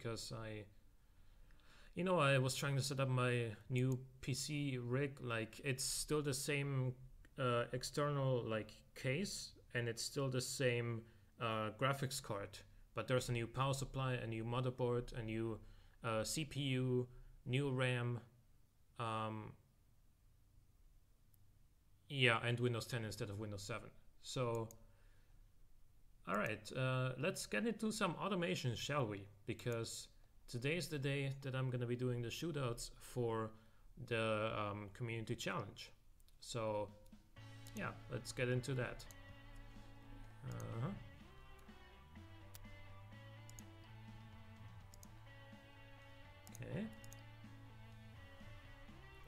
because I was trying to set up my new PC rig. Like, it's still the same external like case, and it's still the same graphics card, but there's a new power supply, a new motherboard, a new CPU, new RAM, yeah, and Windows 10 instead of Windows 7. So, all right, let's get into some automation, shall we? Because today is the day that I'm going to be doing the shootouts for the community challenge. So, yeah, let's get into that. Okay.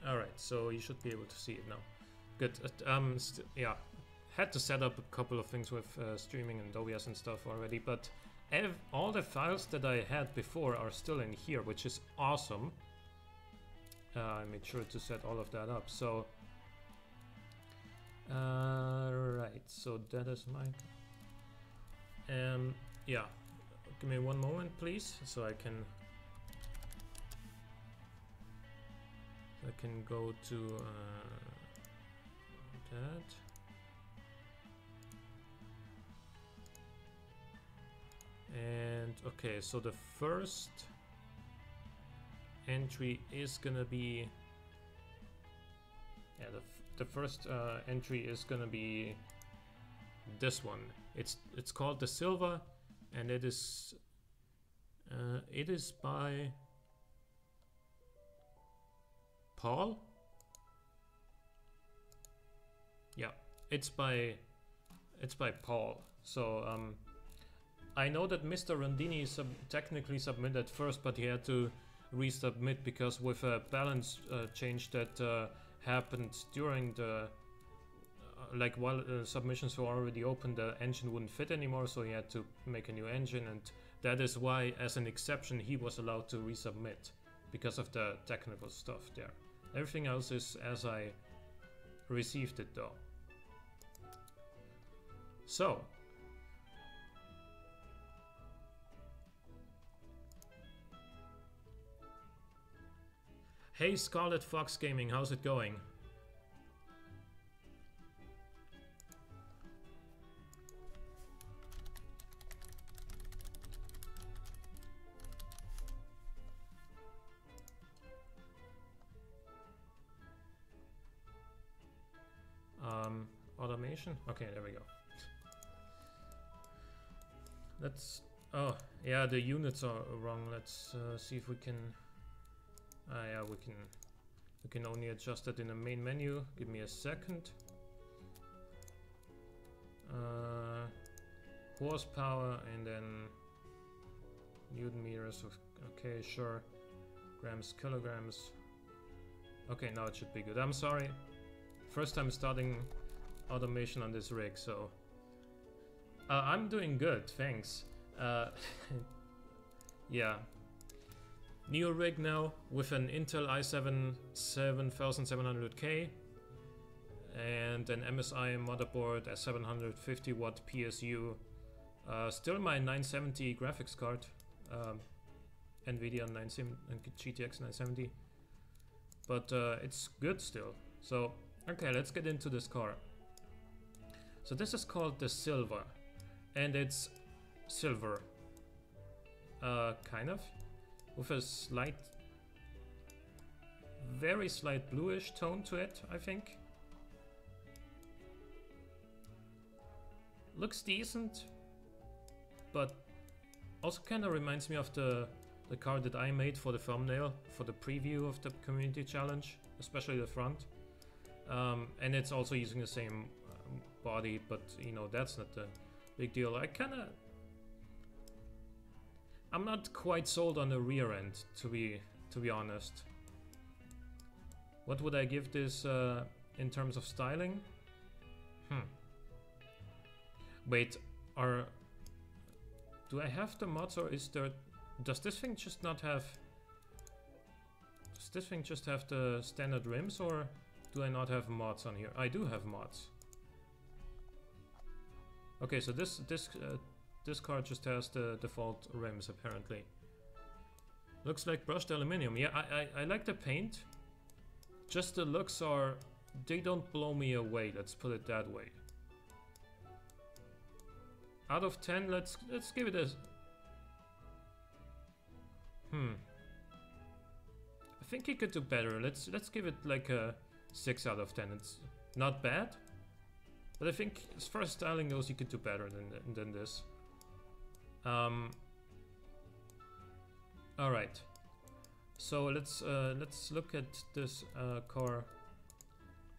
All right, so you should be able to see it now. Good. Yeah, had to set up a couple of things with streaming and OBS and stuff already, but all the files that I had before are still in here, which is awesome. I made sure to set all of that up. So, right. So that is my. Yeah. Give me one moment, please, so I can go to that. And okay, so the first entry is gonna be, yeah, the first entry is gonna be this one. It's called the Silver, and it is by Paul. Yeah, it's by Paul. So I know that Mr. Rondini technically submitted first, but he had to resubmit because with a balance change that happened during the like while submissions were already open, the engine wouldn't fit anymore, so he had to make a new engine, and that is why, as an exception, he was allowed to resubmit because of the technical stuff there. Everything else is as I received it, though. So. Hey Scarlet Fox Gaming, how's it going? Automation? Okay, there we go. Let's... Oh, yeah, the units are wrong. Let's see if we can... yeah, we can only adjust that in the main menu. Give me a second. Horsepower and then Newton meters. Okay, sure. Grams, kilograms. Okay, now it should be good. I'm sorry. First time starting automation on this rig, so I'm doing good, thanks. Yeah. New rig now with an Intel i7 7700K and an MSI motherboard, a 750 watt PSU. Still my 970 graphics card, NVIDIA GTX 970, but it's good still. So okay, let's get into this car. So this is called the Silver, and it's silver, kind of, with a slight, very slight bluish tone to it, I think. Looks decent, but also kind of reminds me of the car that I made for the thumbnail, for the preview of the community challenge, especially the front. And it's also using the same body, but you know, that's not the big deal. I'm not quite sold on the rear end, to be honest. What would I give this in terms of styling? Wait, do I have the mods, or does this thing just not have... Does this thing just have the standard rims, or do I not have mods on here? I do have mods. Okay, so this car just has the default rims, apparently. Looks like brushed aluminum. Yeah, I like the paint. Just the looks are... They don't blow me away, let's put it that way. Out of 10, let's give it a... I think he could do better. Let's give it like a 6 out of 10. It's not bad, but I think as far as styling goes, he could do better than this. All right. So let's look at this car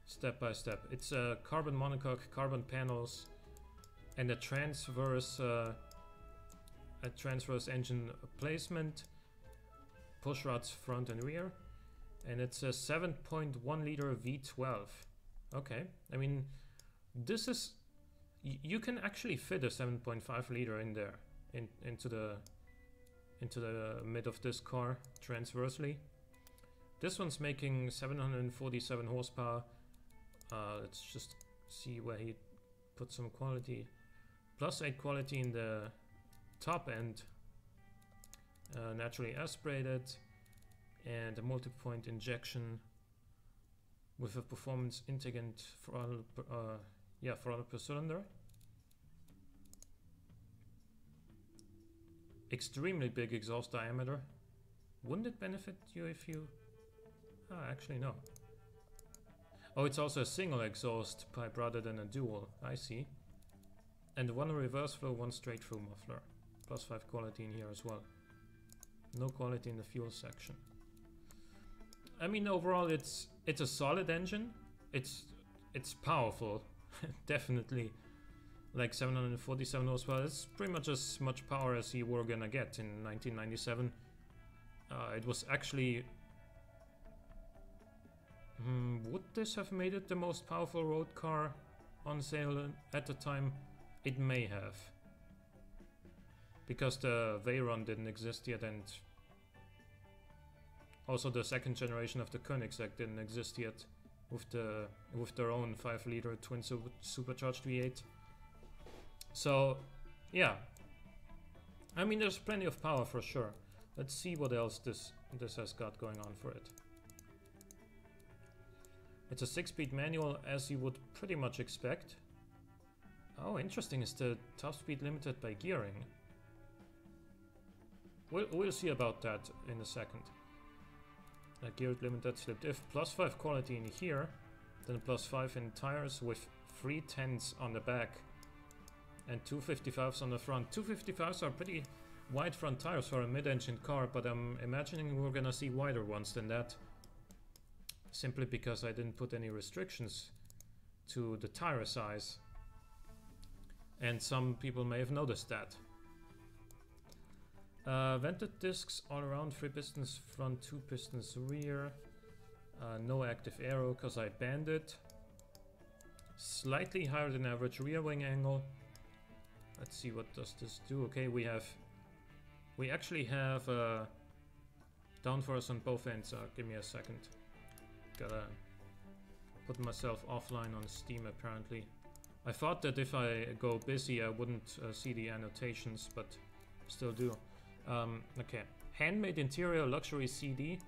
step by step. It's a carbon monocoque, carbon panels, and a transverse engine placement, push rods front and rear, and it's a 7.1 liter V12. Okay, I mean, this is you can actually fit a 7.5 liter in there into the mid of this car transversely. This one's making 747 horsepower. Let's just see where he put some quality. +8 quality in the top end. Naturally aspirated, and a multi-point injection with a performance integrant throttle per cylinder. Extremely big exhaust diameter. Wouldn't it benefit you if you... actually no. Oh, it's also a single exhaust pipe rather than a dual. I see. And one reverse flow, one straight through muffler. +5 quality in here as well. No quality in the fuel section. I mean, overall it's a solid engine. It's powerful. Definitely. Like 747 horsepower. It's pretty much as much power as you were gonna get in 1997. It was actually... would this have made it the most powerful road car on sale at the time? It may have. Because the Veyron didn't exist yet, and also the second generation of the Koenigsegg didn't exist yet with their own 5 liter twin supercharged V8. So yeah, I mean, there's plenty of power for sure. Let's see what else this has got going on for it. It's a 6-speed manual, as you would pretty much expect. Oh, interesting, is the top speed limited by gearing? We'll see about that in a second. Geared limited slip diff, +5 quality in here, then +5 in tires with 310s on the back and 255s on the front. 255s are pretty wide front tires for a mid-engine car, but I'm imagining we're gonna see wider ones than that. Simply because I didn't put any restrictions to the tire size. And some people may have noticed that. Vented discs all around, 3 pistons front, 2 pistons rear. No active aero because I banned it. Slightly higher than average rear wing angle. Let's see, what does this do? Okay, we actually have downforce on both ends. Give me a second. Gotta put myself offline on Steam apparently. I thought that if I go busy I wouldn't see the annotations, but still do. Okay, handmade interior, luxury CD,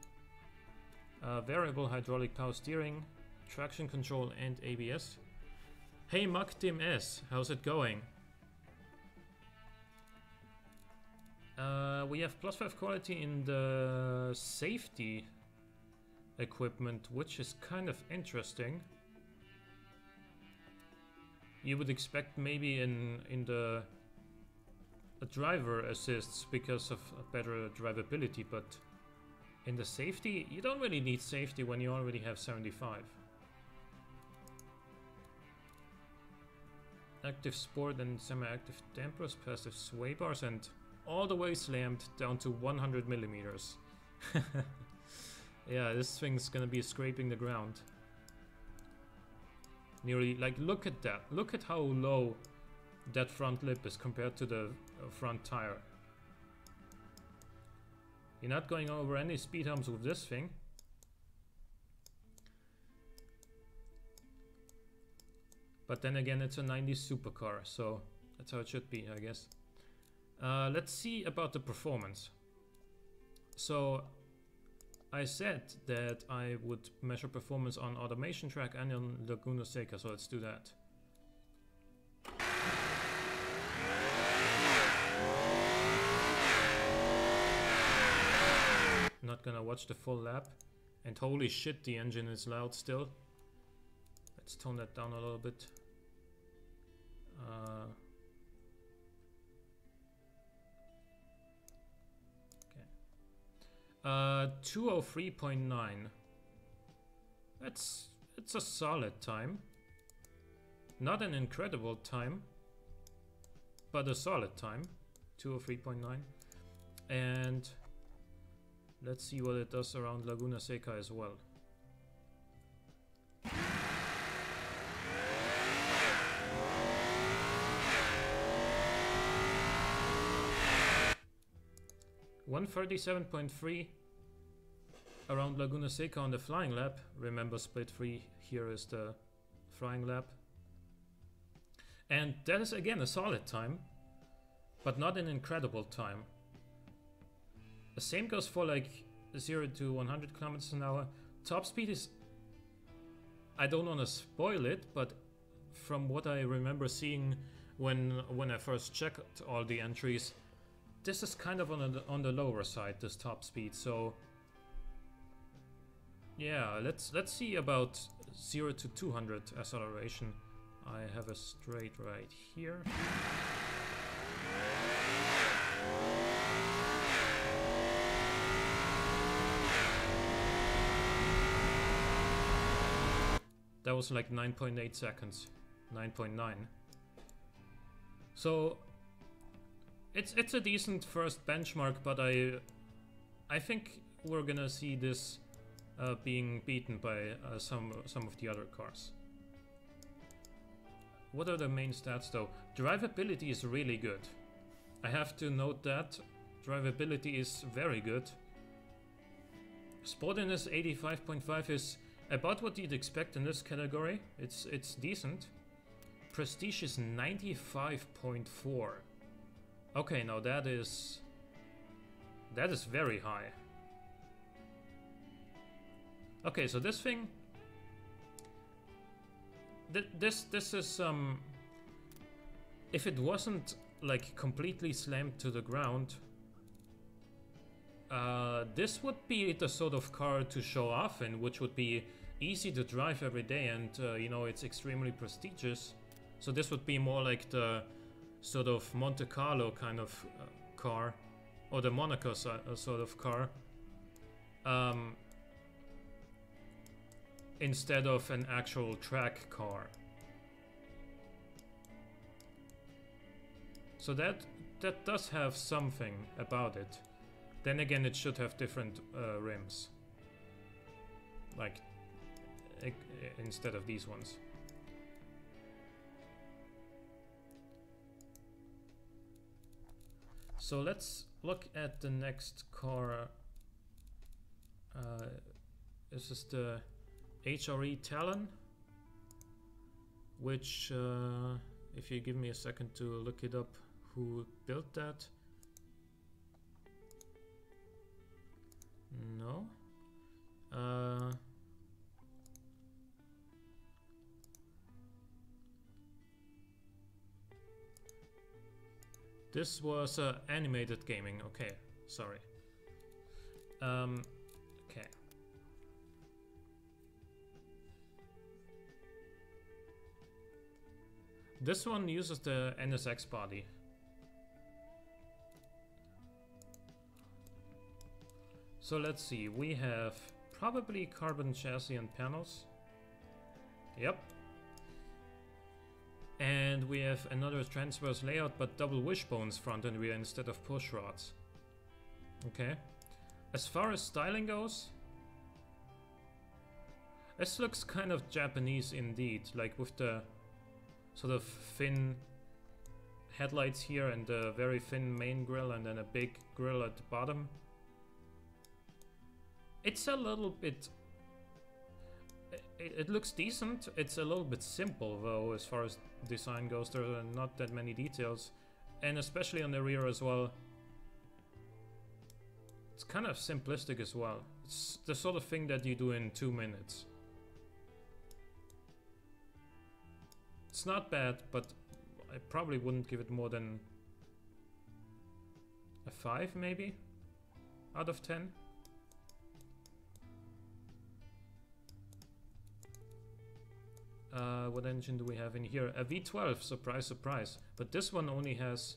variable hydraulic power steering, traction control and ABS. Hey Makdim S, how's it going? We have +5 quality in the safety equipment, which is kind of interesting. You would expect maybe in the driver assists because of better drivability, but in the safety, you don't really need safety when you already have 75. Active sport and semi-active dampers, passive sway bars, and all the way slammed down to 100 millimeters. Yeah, this thing's gonna be scraping the ground. Nearly, like, look at that. Look at how low that front lip is compared to the front tire. You're not going over any speed humps with this thing. But then again, it's a 90s supercar, so that's how it should be, I guess. Let's see about the performance. So I said that I would measure performance on Automation Track and on Laguna Seca, so let's do that. Not gonna watch the full lap. And holy shit, the engine is loud still. Let's tone that down a little bit. 203.9. It's a solid time. Not an incredible time, but a solid time. 203.9. And let's see what it does around Laguna Seca as well. $137.3 around Laguna Seca on the flying lap. Remember, split 3 here is the flying lap. And that is again a solid time, but not an incredible time. The same goes for like 0 to 100 kilometers an hour. Top speed is, I don't want to spoil it, but from what I remember seeing when I first checked all the entries, this is kind of on the lower side, this top speed. So yeah, let's see about 0 to 200 acceleration. I have a straight right here. That was like 9.8 seconds, 9.9. So it's a decent first benchmark, but I think we're gonna see this being beaten by some of the other cars. What are the main stats though? Drivability is really good. I have to note that drivability is very good. Sportiness 85.5 is about what you'd expect in this category. It's decent. Prestige is 95.4. Okay, now that is very high. Okay, so this thing, this is if it wasn't like completely slammed to the ground, this would be the sort of car to show off in, which would be easy to drive every day, and you know, it's extremely prestigious. So this would be more like the sort of Monte Carlo kind of car, or the Monaco sort of car, instead of an actual track car. So that does have something about it. Then again, it should have different rims, like instead of these ones. So let's look at the next car. This is the HRE Talon, which, if you give me a second to look it up, who built that? No. This was animated gaming. Okay, sorry. Okay. This one uses the NSX body. So let's see, we have probably carbon chassis and panels. Yep. And we have another transverse layout, but double wishbones front and rear instead of push rods. Okay. As far as styling goes, this looks kind of Japanese indeed, like with the sort of thin headlights here and a very thin main grille and then a big grille at the bottom. It's a little bit... It looks decent. It's a little bit simple though as far as design goes. There are not that many details, and especially on the rear as well. It's kind of simplistic as well. It's the sort of thing that you do in 2 minutes. It's not bad, but I probably wouldn't give it more than a 5 maybe out of 10. What engine do we have in here? A V12, surprise, surprise. But this one only has...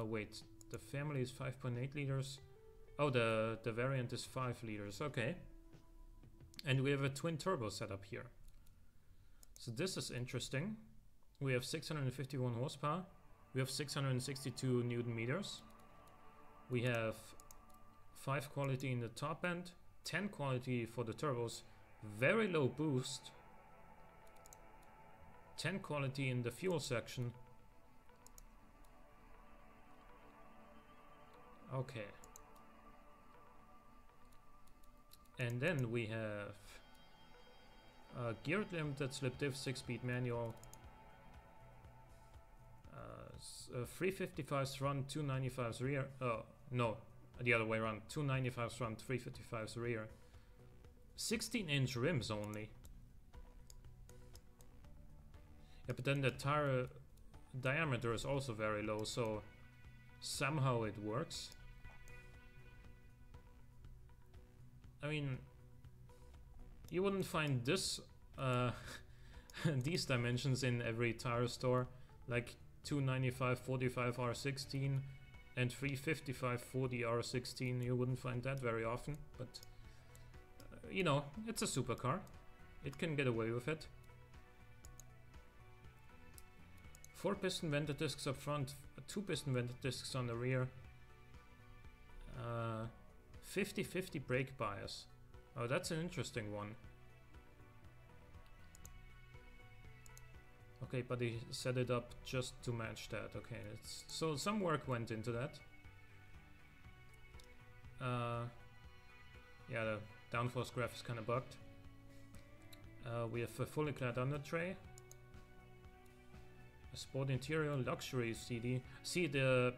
wait, the family is 5.8 liters. Oh, the variant is 5 liters, okay. And we have a twin turbo setup here. So this is interesting. We have 651 horsepower. We have 662 Newton meters. We have 5 quality in the top end, 10 quality for the turbos, very low boost, 10 quality in the fuel section. Okay. And then we have geared limited slip diff 6-speed manual, 355s front, 295s rear. Oh, no, the other way around. 295s front, 355s rear. 16-inch rims only. Yeah, but then the tire diameter is also very low, so somehow it works. I mean, you wouldn't find this these dimensions in every tire store, like 295 45 R16 and 355 40 R16. You wouldn't find that very often, but you know, it's a supercar. It can get away with it. 4 piston vented discs up front, 2 piston vented discs on the rear. 50-50 brake bias. Oh, that's an interesting one. Okay, but he set it up just to match that. Okay, so some work went into that. Yeah, the downforce graph is kind of bugged. We have a fully clad under tray. A sport interior, luxury CD. See, the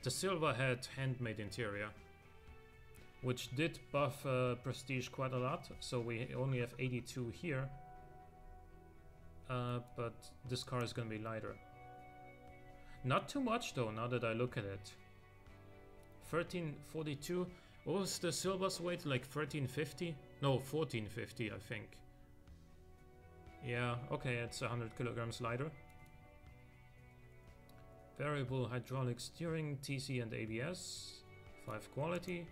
silver had handmade interior, which did buff prestige quite a lot. So we only have 82 here. But this car is gonna be lighter. Not too much though, now that I look at it. 1342. What was the silver's weight? Like 1350? No, 1450, I think. Yeah, okay, it's 100 kilograms lighter. Variable hydraulic steering, TC and ABS. 5 quality.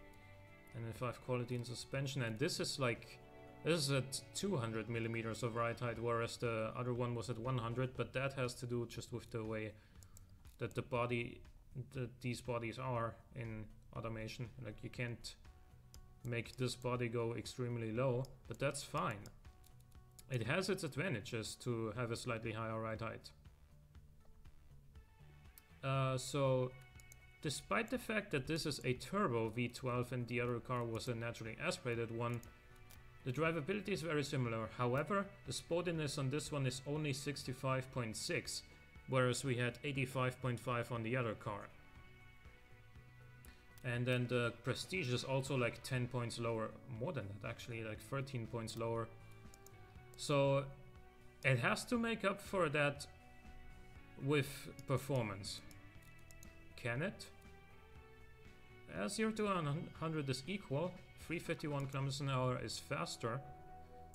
And then 5 quality in suspension. And this is like... This is at 200 millimeters of ride height, whereas the other one was at 100, but that has to do just with the way that these bodies are in automation. Like, you can't make this body go extremely low, but that's fine. It has its advantages to have a slightly higher ride height. So, despite the fact that this is a turbo V12 and the other car was a naturally aspirated one, the drivability is very similar. However, the sportiness on this one is only 65.6, whereas we had 85.5 on the other car. And then the prestige is also like 10 points lower, more than that actually, like 13 points lower. So it has to make up for that with performance. Can it? 0 to 100 is equal. 351 kilometers an hour is faster.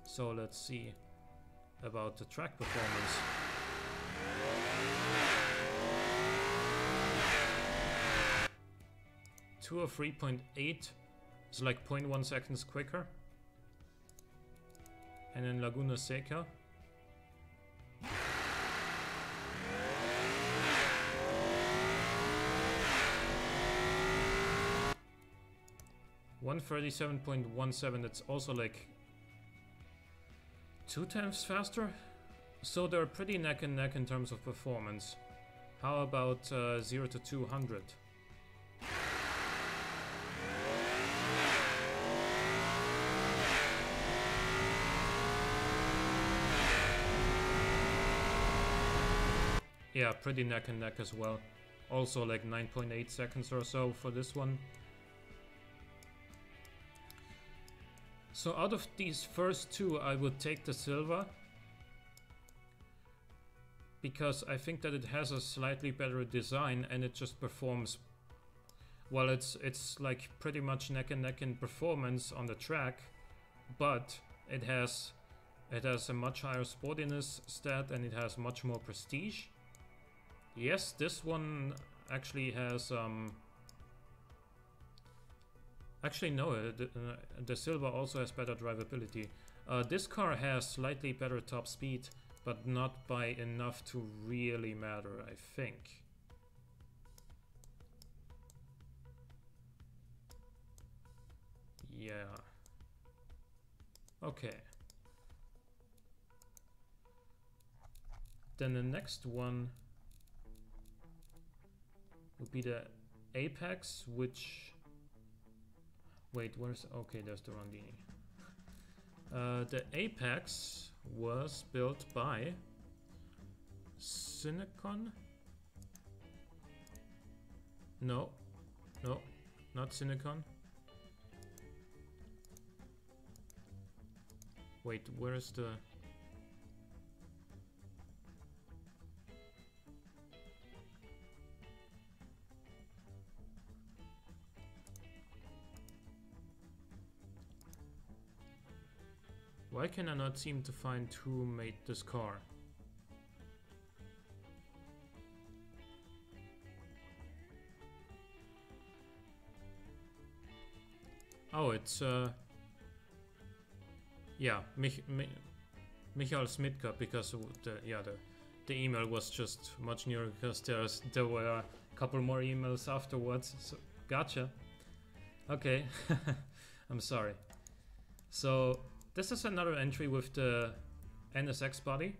So let's see about the track performance. Two or 3.8 is like 0.1 seconds quicker. And then Laguna Seca. .17, that's also like 2 times faster. So they're pretty neck and neck in terms of performance. How about 0 to 200? Yeah, pretty neck and neck as well. Also like 9.8 seconds or so for this one. So out of these first two, I would take the silver, because I think that it has a slightly better design and it just performs well. It's like pretty much neck and neck in performance on the track, but it has a much higher sportiness stat and it has much more prestige. Yes, this one actually has actually no, the silver also has better drivability. This car has slightly better top speed, but not by enough to really matter, I think. Yeah. Okay. Then the next one would be the Apex, which... Wait, where's... Okay, there's the Rondini. The Apex was built by Cinecon? No, not Cinecon. Wait, where is the... Why can I not seem to find who made this car? Oh, it's yeah, Michael Smitka, because the email was just much newer, because there were a couple more emails afterwards. So, gotcha. Okay, I'm sorry. So this is another entry with the NSX body.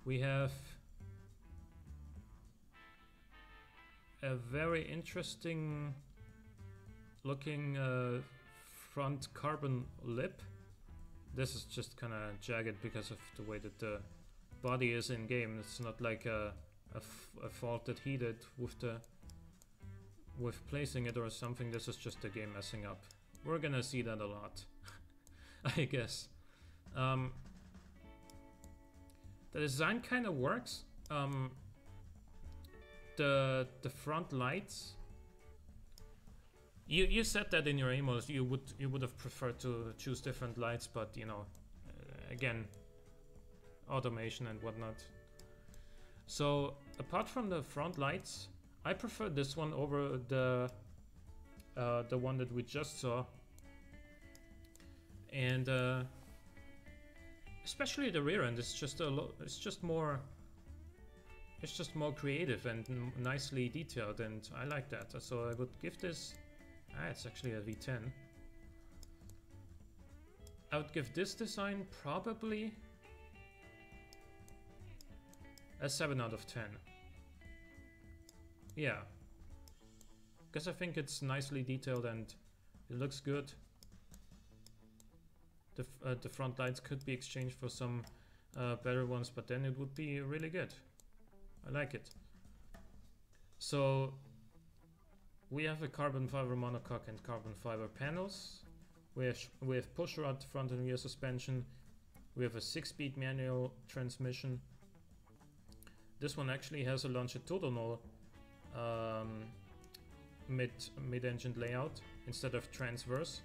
We have a very interesting looking front carbon lip. This is just kind of jagged because of the way that the body is in game. It's not like a fault that he did with placing it or something. This is just the game messing up. We're gonna see that a lot. I guess. The design kind of works. The front lights. You said that in your emails. You would have preferred to choose different lights, but you know, again, automation and whatnot. So apart from the front lights, I prefer this one over the one that we just saw. And especially the rear end is just it's just more creative and nicely detailed, and I like that. So I would give this, it's actually a V10. I would give this design probably a 7 out of 10. Yeah, because I think it's nicely detailed and it looks good. The front lights could be exchanged for some better ones, but then it would be really good. I like it. So we have a carbon fiber monocoque and carbon fiber panels. We have push rod front and rear suspension. We have a 6-speed manual transmission. This one actually has a longitudinal mid-engine layout instead of transverse.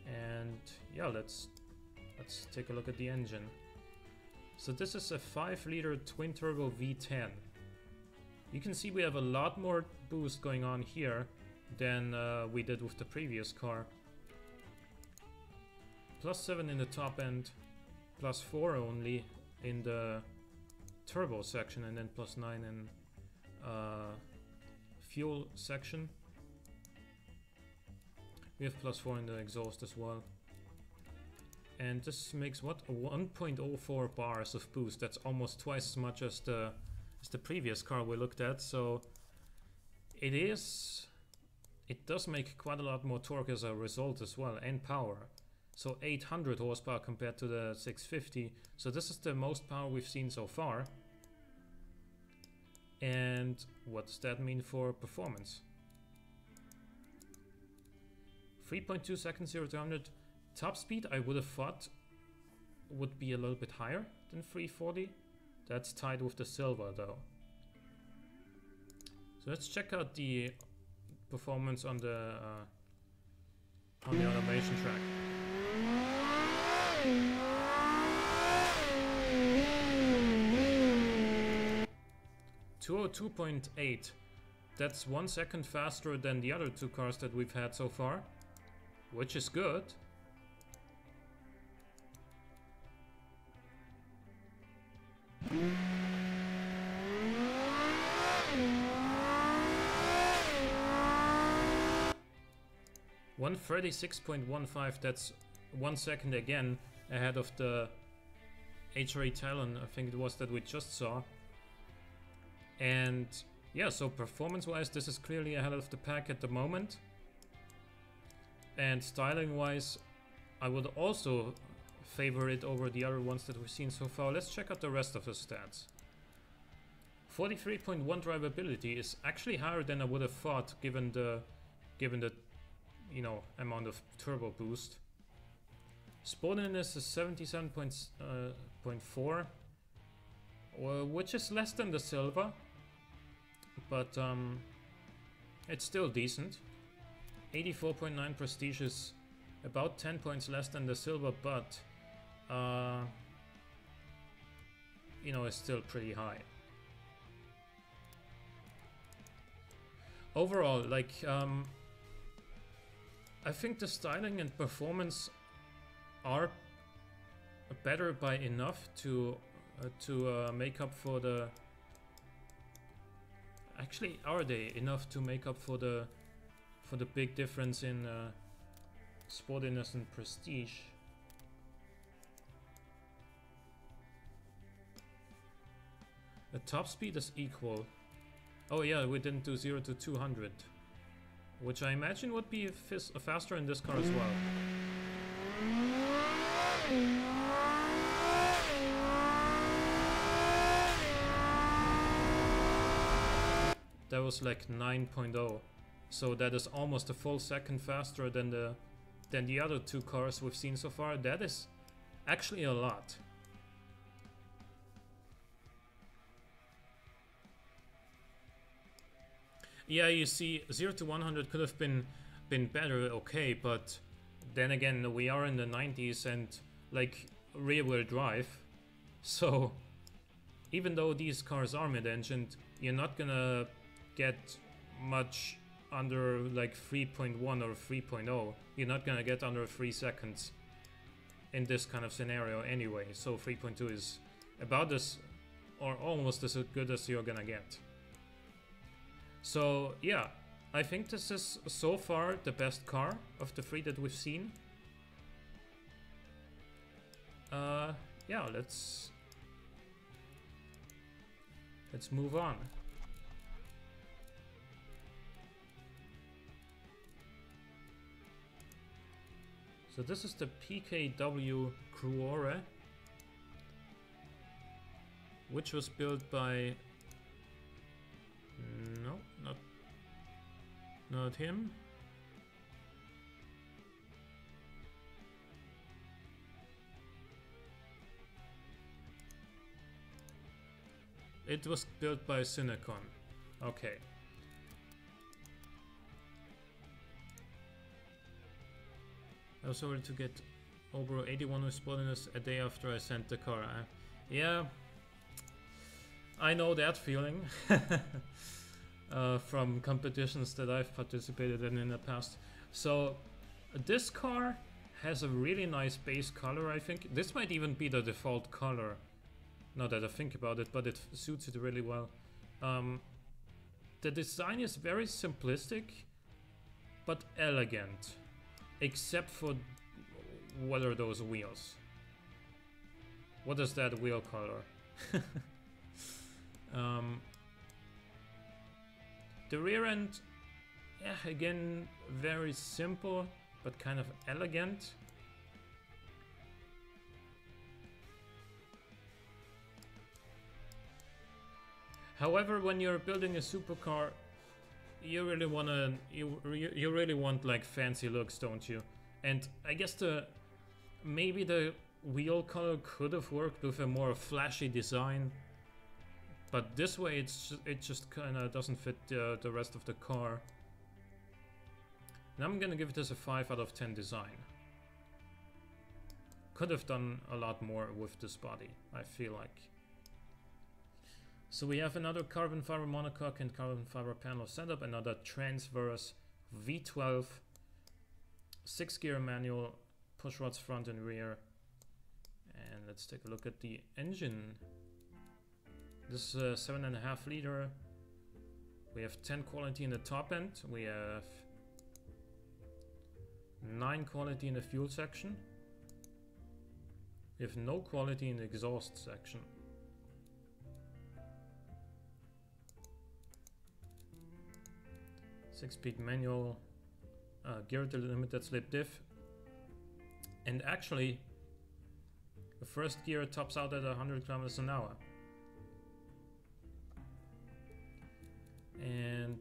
And yeah, let's take a look at the engine. So this is a 5-liter twin-turbo V10. You can see we have a lot more boost going on here than we did with the previous car. +7 in the top end, +4 only in the turbo section, and then +9 in fuel section. We have +4 in the exhaust as well. And this makes what? 1.04 bars of boost. That's almost twice as much as the previous car we looked at. So it does make quite a lot more torque as a result as well, and power. So 800 horsepower compared to the 650. So this is the most power we've seen so far. And what does that mean for performance? 3.2 seconds 0 to 100, Top speed I would have thought would be a little bit higher than 340. That's tied with the silver though. So let's check out the performance on the automation track. 202.8. That's 1 second faster than the other two cars that we've had so far, which is good. $136.15, that's 1 second again ahead of the HRE Talon, I think it was, that we just saw. And yeah, so performance-wise, this is clearly ahead of the pack at the moment. And styling-wise, I would also favor it over the other ones that we've seen so far. Let's check out the rest of the stats. 43.1 drivability is actually higher than I would have thought, given the you know, amount of turbo boost. Sportiness is 77.4, which is less than the silver, but it's still decent. 84.9 prestige is about 10 points less than the silver, but you know, it's still pretty high. Overall, like, I think the styling and performance are better by enough to make up for the... Actually, are they enough to make up for the big difference in sportiness and prestige? The top speed is equal. Oh yeah, we didn't do 0 to 200. Which I imagine would be faster in this car as well. That was like 9.0. So that is almost a full second faster than the other two cars we've seen so far. That is actually a lot. Yeah, you see, 0 to 100 could have been better, okay, but then again, we are in the 90s and like rear-wheel drive, so even though these cars are mid-engined, you're not gonna get much under like 3.1 or 3.0. You're not gonna get under 3 seconds in this kind of scenario anyway, so 3.2 is about as, or almost as good as you're gonna get. So yeah, I think this is so far the best car of the 3 that we've seen. Yeah, let's move on. So this is the PKW Cruore, which was built by... No, not him. It was built by Cinecon. Okay. I was able to get over 81 responses a day after I sent the car. Yeah, I know that feeling from competitions that I've participated in the past. So this car has a really nice base color, I think. This might even be the default color, now that I think about it, but it suits it really well. The design is very simplistic, but elegant. Except for, what are those wheels? What is that wheel color? The rear end, yeah, again, very simple, but kind of elegant. However, when you're building a supercar, you really wanna, you really want like fancy looks, don't you? And I guess the maybe the wheel color could have worked with a more flashy design, but this way it just kind of doesn't fit the rest of the car. And I'm gonna give this a 5 out of 10 design. Could have done a lot more with this body, I feel like. So we have another carbon fiber monocoque and carbon fiber panel setup, another transverse V12, 6-gear manual, push rods front and rear. And let's take a look at the engine. This is a 7.5 liter. We have 10 quality in the top end. We have 9 quality in the fuel section. We have no quality in the exhaust section. Six-speed manual, gear limited slip diff, and actually the first gear tops out at 100 kilometers an hour. And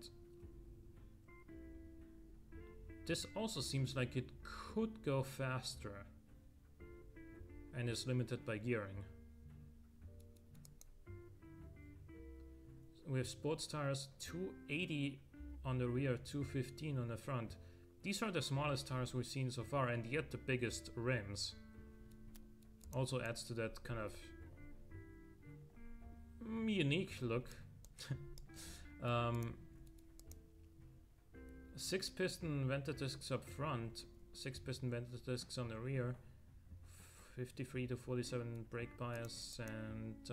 this also seems like it could go faster and is limited by gearing. We have sports tires, 280 on the rear, 215 on the front. These are the smallest tires we've seen so far, and yet the biggest rims. Also adds to that kind of unique look. 6-piston vented discs up front, 6-piston vented discs on the rear, 53 to 47 brake bias, and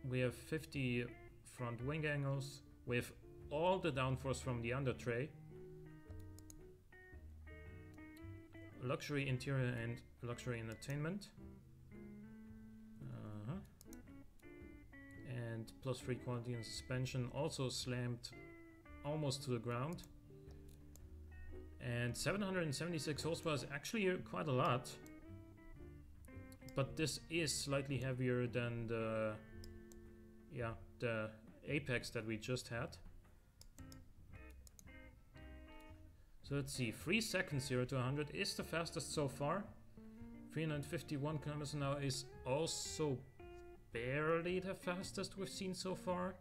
we have 50 front wing angles. We have all the downforce from the under tray, luxury interior and luxury entertainment, and plus 3 quality in suspension, also slammed almost to the ground. And 776 horsepower is actually quite a lot, but this is slightly heavier than the Apex that we just had. So let's see, 3 seconds 0 to 100 is the fastest so far. 351 kilometers an hour is also barely the fastest we've seen so far.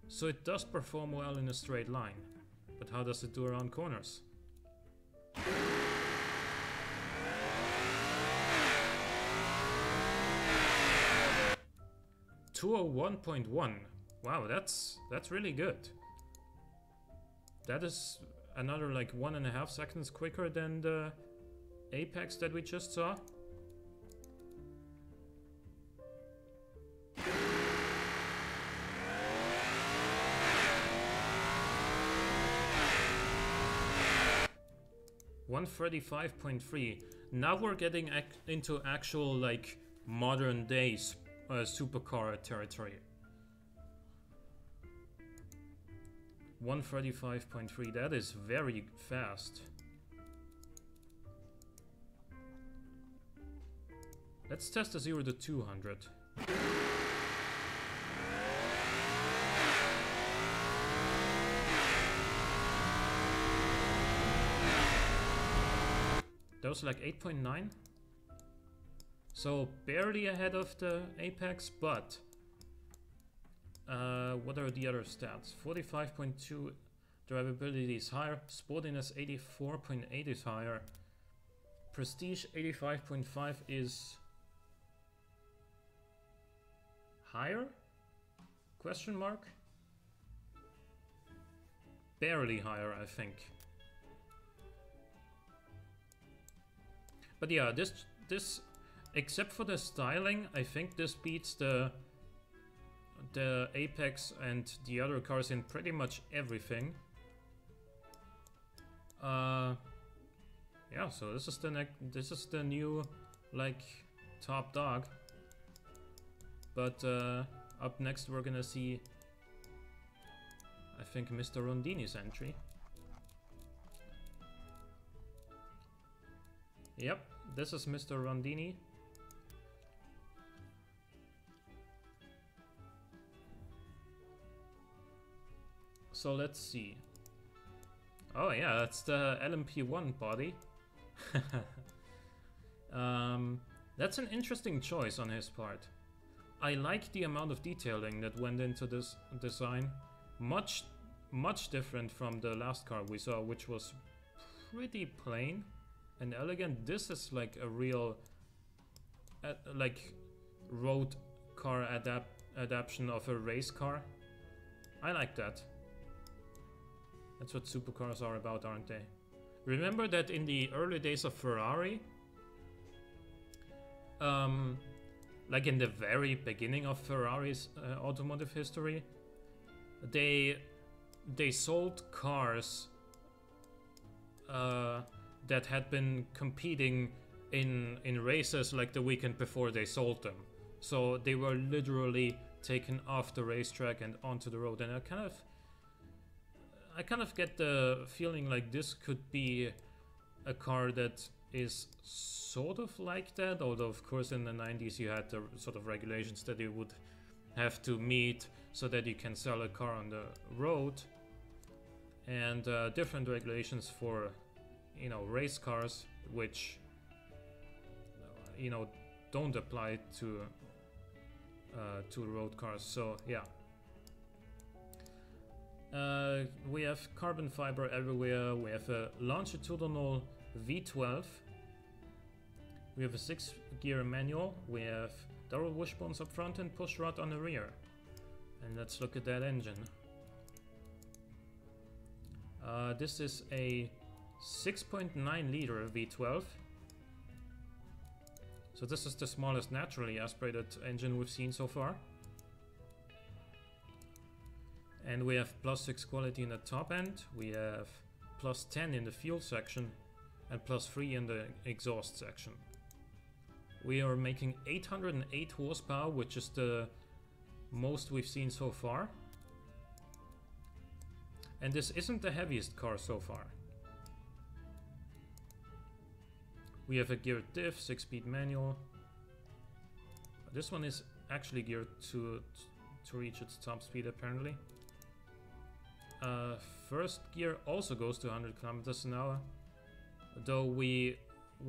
So it does perform well in a straight line. But how does it do around corners? 201.1. Wow, that's really good. That is another like 1.5 seconds quicker than the Apex that we just saw. $135.3. Now we're getting into actual like modern days supercar territory. 135.3. That is very fast. Let's test the 0 to 200. That was like 8.9. So barely ahead of the Apex, but what are the other stats? 45.2 drivability is higher, sportiness 84.8 is higher, prestige 85.5 is higher? Question mark? Barely higher, I think. But yeah, this except for the styling, I think this beats the Apex and the other cars in pretty much everything. Yeah, so this is the new like top dog. But up next we're gonna see, I think, Mr. Rondini's entry. Yep, this is Mr. Rondini. So let's see. Oh yeah, that's the LMP1 body. That's an interesting choice on his part. I like the amount of detailing that went into this design. Much different from the last car we saw, which was pretty plain and elegant. This is like a real like road car adaptation of a race car. I like that. That's what supercars are about, aren't they? Remember that in the early days of Ferrari, like in the very beginning of Ferrari's automotive history, they sold cars that had been competing in races like the weekend before they sold them. So they were literally taken off the racetrack and onto the road. And I kind of get the feeling like this could be a car that is sort of like that, although of course in the 90s you had the sort of regulations that you would have to meet so that you can sell a car on the road, and different regulations for, you know, race cars, which, you know, don't apply to road cars. So yeah, we have carbon fiber everywhere. We have a longitudinal V12. We have a 6-gear manual. We have double wishbones up front and push rod on the rear. And let's look at that engine. This is a 6.9 liter V12. So this is the smallest naturally aspirated engine we've seen so far. And we have +6 quality in the top end. We have +10 in the fuel section and +3 in the exhaust section. We are making 808 horsepower, which is the most we've seen so far. And this isn't the heaviest car so far. We have a geared diff, 6-speed manual. This one is actually geared to reach its top speed apparently. First gear also goes to 100 kilometers an hour, though we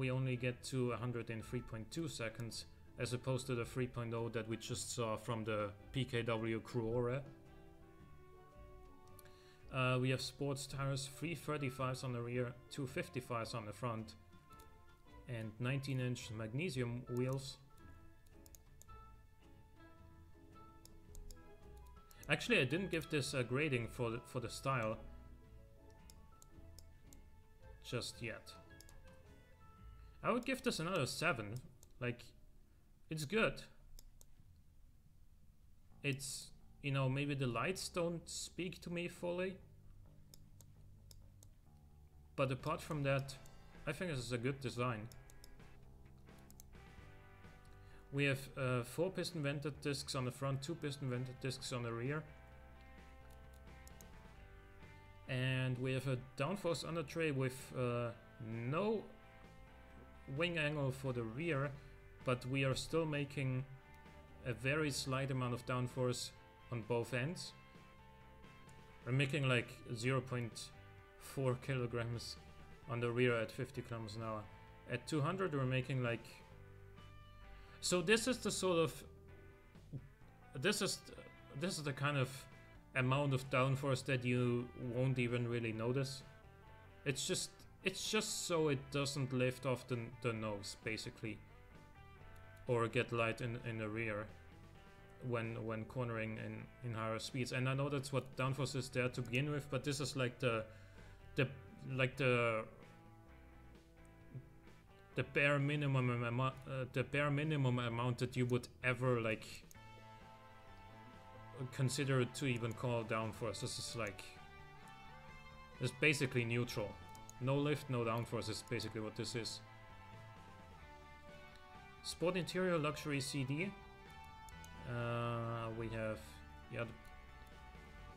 only get to 100 in 3.2 seconds, as opposed to the 3.0 that we just saw from the PKW Cruora. We have sports tires, 335s on the rear, 255s on the front, and 19-inch magnesium wheels. Actually, I didn't give this a grading for the style just yet. I would give this another 7. Like, it's good. It's, you know, maybe the lights don't speak to me fully, but apart from that, I think this is a good design. We have 4 piston vented discs on the front, 2 piston vented discs on the rear. And we have a downforce under tray with no wing angle for the rear, but we are still making a very slight amount of downforce on both ends. We're making like 0.4 kilograms on the rear at 50 kilometers an hour. At 200 we're making like... So this is the sort of... This is the kind of amount of downforce that you won't even really notice. It's just so it doesn't lift off the nose, basically, or get light in the rear when cornering in higher speeds. And I know that's what downforce is there to begin with, but this is like the bare minimum amount that you would ever like consider to even call downforce. This is like, it's basically neutral. No lift, no downforce is basically what this is. Sport interior, luxury CD. We have, yeah,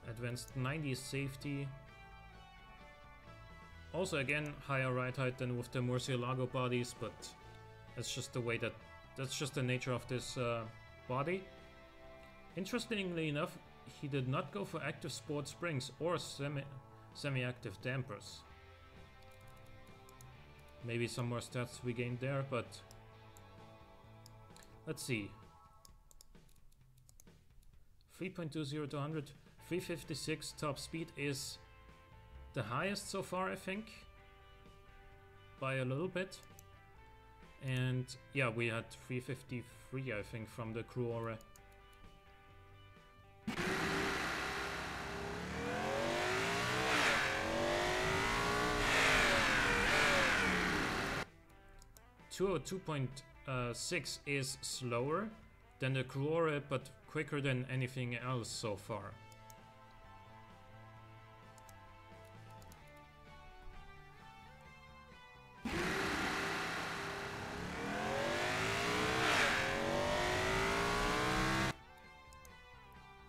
advanced 90s safety. Also again, higher ride height than with the Murcielago bodies, but that's just the way that's just the nature of this body. Interestingly enough, he did not go for active sport springs or semi-active dampers. Maybe some more stats we gained there, but let's see. 3.20 to 100, 356 top speed is the highest so far, I think, by a little bit. And yeah, we had 353, I think, from the Cruore. .6 is slower than the Cruore, but quicker than anything else so far.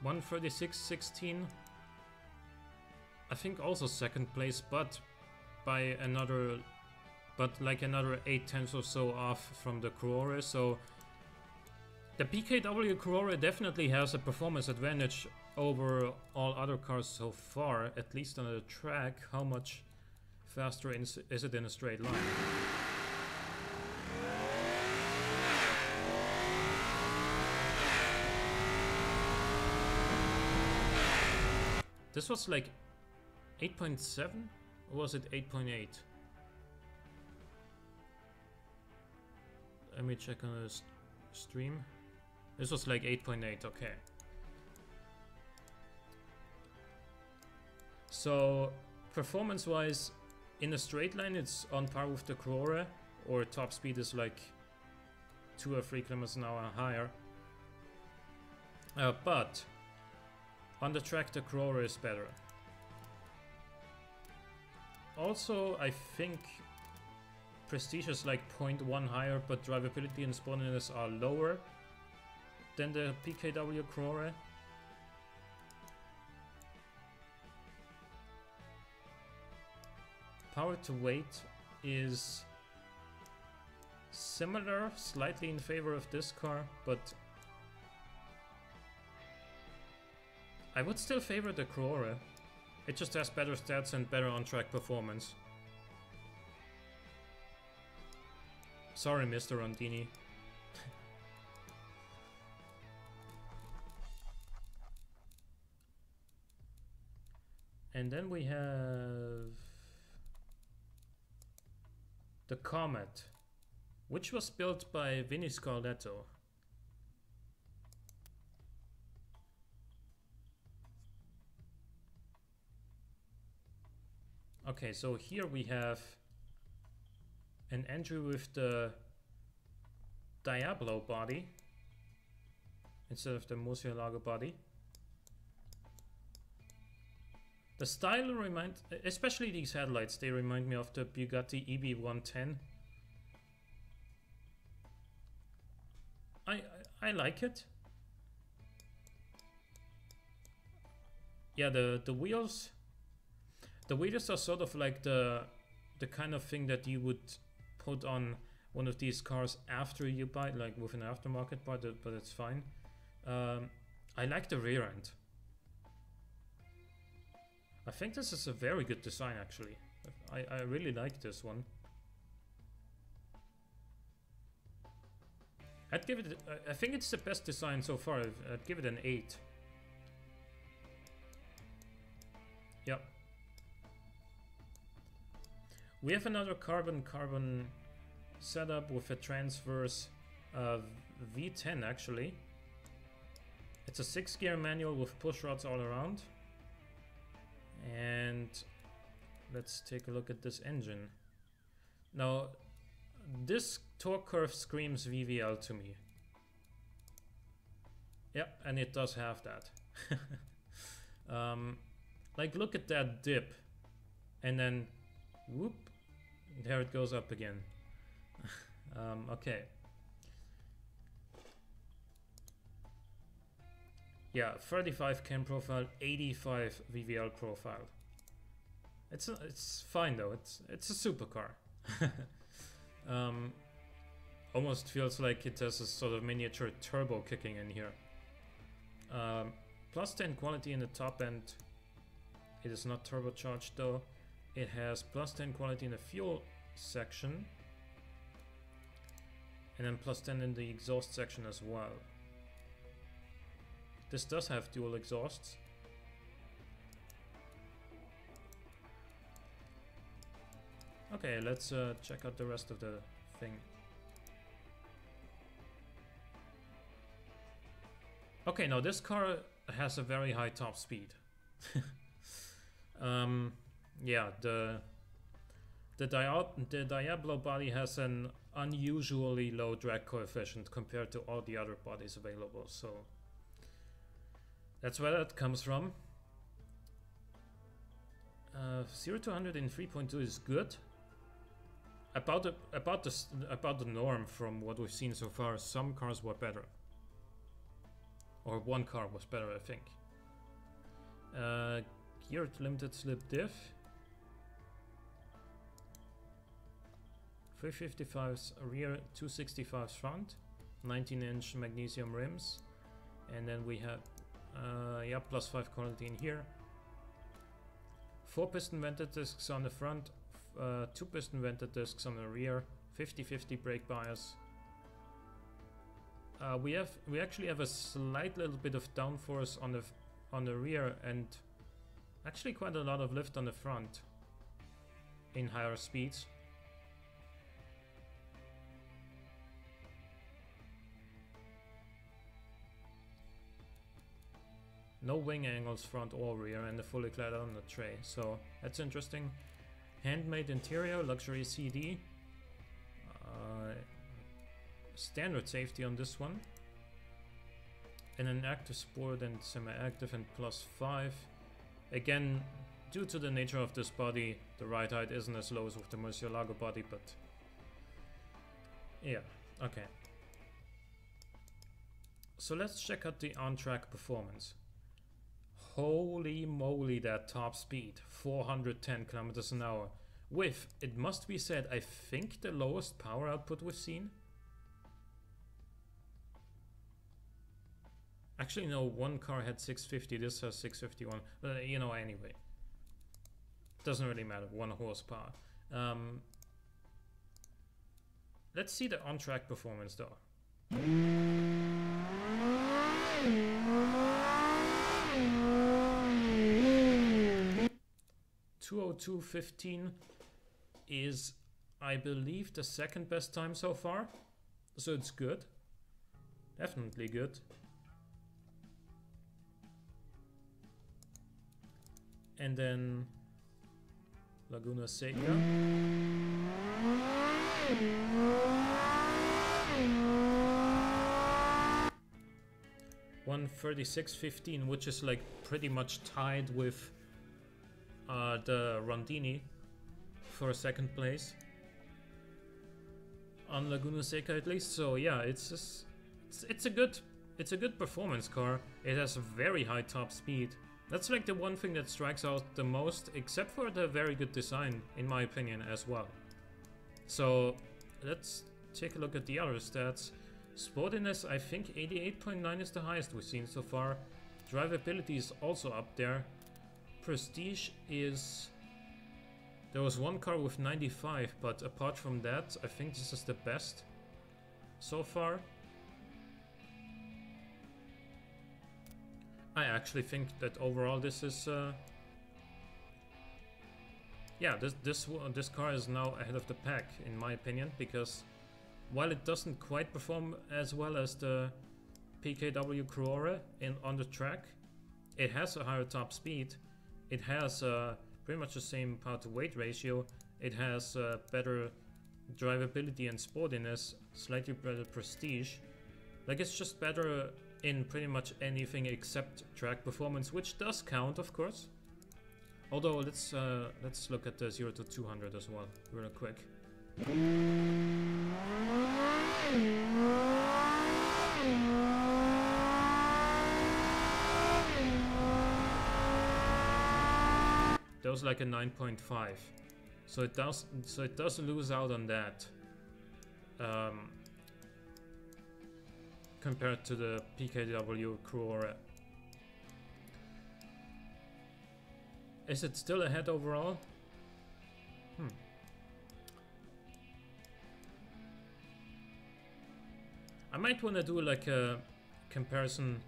.136.16. I think also second place, but by another, like another 8/10 or so off from the Cruore. So the PKW Cruore definitely has a performance advantage over all other cars so far, at least on the track. How much faster is it in a straight line? This was like 8.7, or was it 8.8? Let me check on the stream. This was like 8.8, okay. So, performance-wise, in a straight line it's on par with the Cruore, or top speed is like 2 or 3 kilometers an hour higher. But on the track the Cruore is better. Also, I think Prestige is like 0.1 higher, but drivability and sportiness are lower than the PKW Cruore. Power to weight is similar, slightly in favor of this car, but I would still favor the Cruore. It just has better stats and better on-track performance. Sorry, Mr. Rondini. And then we have the Comet, which was built by Vinny Scarletto. Okay, so here we have an engine with the Diablo body instead of the Murcielago body. The style reminds, especially these headlights, they remind me of the Bugatti EB110. I like it. Yeah, the wheels. The wheels are sort of like the kind of thing that you would put on one of these cars after you buy it, like with an aftermarket part, but it's fine. I like the rear end. I think this is a very good design, actually. I really like this one. I'd give it, I think it's the best design so far. I'd give it an 8. Yep. We have another carbon setup with a transverse V10 actually. It's a 6-gear manual with push rods all around. And let's take a look at this engine. Now, this torque curve screams VVL to me. Yep, and it does have that. Like, look at that dip. And then, whoop, there it goes up again. Okay. Yeah, 35 cam profile, 85 VVL profile. It's fine though. It's a supercar. Almost feels like it has a sort of miniature turbo kicking in here. Plus 10 quality in the top end. It is not turbocharged though. It has plus 10 quality in the fuel section. And then +10 in the exhaust section as well. This does have dual exhausts. Okay, let's check out the rest of the thing. Okay, now this car has a very high top speed. Yeah, the Diablo body has an unusually low drag coefficient compared to all the other bodies available, so that's where that comes from. 0 to 100 in 3.2 is good. About the norm from what we've seen so far. Some cars were better, or one car was better, I think. Geared limited slip diff. 355s rear, 265s front, 19-inch magnesium rims, and then we have yeah, +5 quality in here. 4 piston vented discs on the front, 2 piston vented discs on the rear, 50-50 brake bias. We actually have a slight little bit of downforce on the rear, and actually quite a lot of lift on the front in higher speeds. No wing angles front or rear, and the fully clad on the tray, so that's interesting. Handmade interior, luxury CD. Standard safety on this one. And an active sport and semi-active and +5. Again, due to the nature of this body, the ride height isn't as low as with the Murcielago body, but yeah, okay. So let's check out the on-track performance. Holy moly, that top speed, 410 kilometers an hour, with, it must be said, I think the lowest power output we've seen. Actually, no, one car had 650, this has 651, but you know, anyway. Doesn't really matter, 1 horsepower. Let's see the on-track performance though. 202.15 is, I believe, the second best time so far, so it's good, definitely good. And then Laguna Seca. 136.15, which is like pretty much tied with the Rondini for second place on Laguna Seca, at least. So yeah, it's a good performance car. It has a very high top speed. That's like the one thing that strikes out the most, except for the very good design, in my opinion, as well. So let's take a look at the other stats. Sportiness, I think 88.9 is the highest we've seen so far. Drivability is also up there. Prestige is... There was one car with 95, but apart from that, I think this is the best so far. I actually think that overall this is... yeah, this car is now ahead of the pack, in my opinion, because while it doesn't quite perform as well as the PKW Crore on the track, it has a higher top speed, it has pretty much the same power to weight ratio, it has better drivability and sportiness, slightly better prestige. Like, it's just better in pretty much anything except track performance, which does count, of course. Although let's look at the 0 to 200 as well, real quick. That was like a 9.5, so it does lose out on that compared to the PKW Crore. Is it still ahead overall? I might want to do like a comparison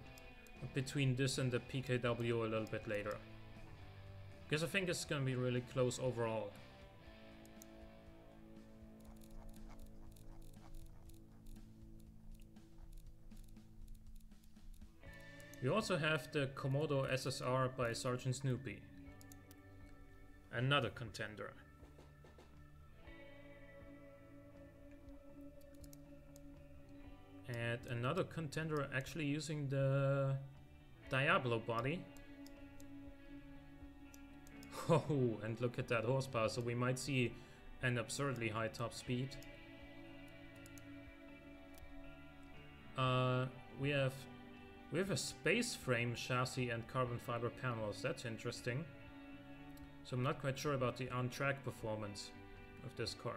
between this and the PKW a little bit later. Because I think it's going to be really close overall. We also have the Komodo SSR by Sergeant Snoopy. Another contender. And another contender actually using the Diablo body. Oh, and look at that horsepower, so we might see an absurdly high top speed. We have a space frame chassis and carbon fiber panels. That's interesting. So I'm not quite sure about the on-track performance of this car.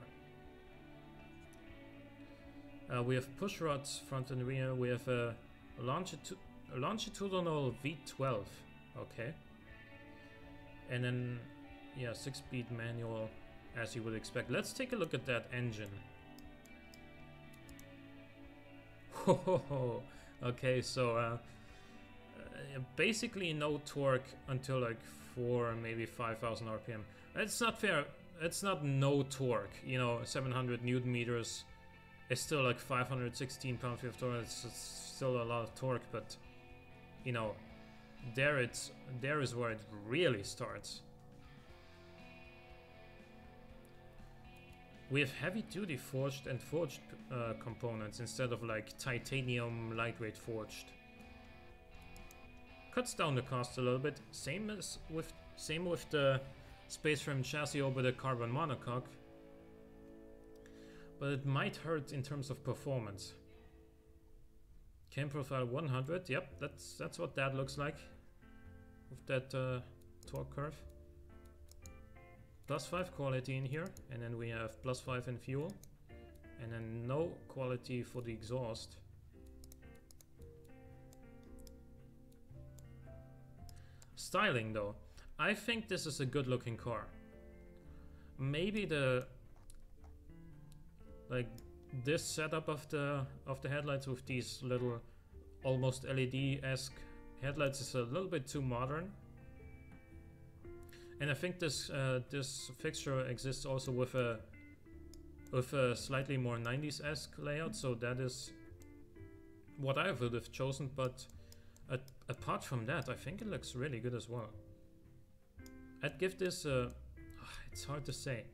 We have push rods front and rear. We have a longitudinal V12. Okay. And then, yeah, 6-speed manual, as you would expect. Let's take a look at that engine. Okay, so basically no torque until like 4, maybe 5,000 RPM. It's not fair. It's not no torque. You know, 700 Newton meters is still like 516 pound-feet of torque. It's still a lot of torque, but you know, there is where it really starts. We have heavy-duty forged and forged components instead of like titanium lightweight forged. Cuts down the cost a little bit. Same with the space frame chassis over the carbon monocoque, but it might hurt in terms of performance. Cam profile 100. Yep, that's what that looks like with that torque curve. +5 quality in here, and then we have +5 in fuel, and then no quality for the exhaust. Styling though, I think this is a good looking car. Maybe the this setup of the headlights with these little almost LED-esque headlights is a little bit too modern. And I think this this fixture exists also with a slightly more 90s-esque layout, so that is what I would have chosen. But apart from that, I think it looks really good as well. I'd give this a... it's hard to say.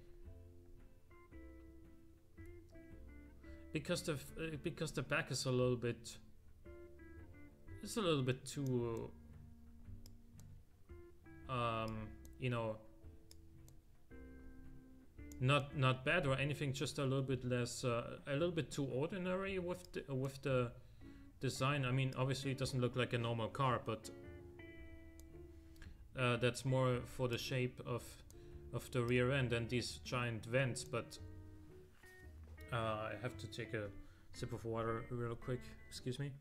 Because the back is a little bit... it's a little bit too... you know, not bad or anything, just a little bit less, a little bit too ordinary with the design. I mean, obviously it doesn't look like a normal car, but that's more for the shape of the rear end and these giant vents. But I have to take a sip of water real quick. Excuse me.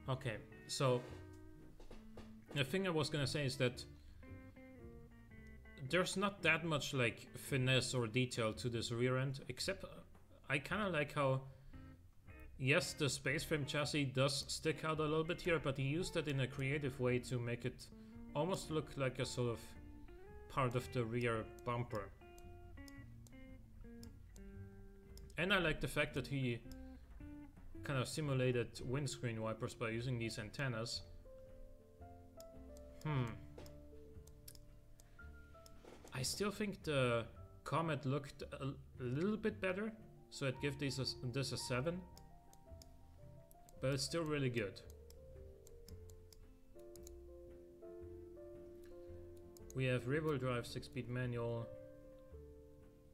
Okay, so the thing I was gonna say is that there's not that much like finesse or detail to this rear end, except I kind of like how, yes, the space frame chassis does stick out a little bit here, but he used it in a creative way to make it almost look like a sort of part of the rear bumper. And I like the fact that he kind of simulated windscreen wipers by using these antennas. I still think the Comet looked a little bit better, so I'd give this a 7. But it's still really good. We have rear-wheel drive, 6-speed manual.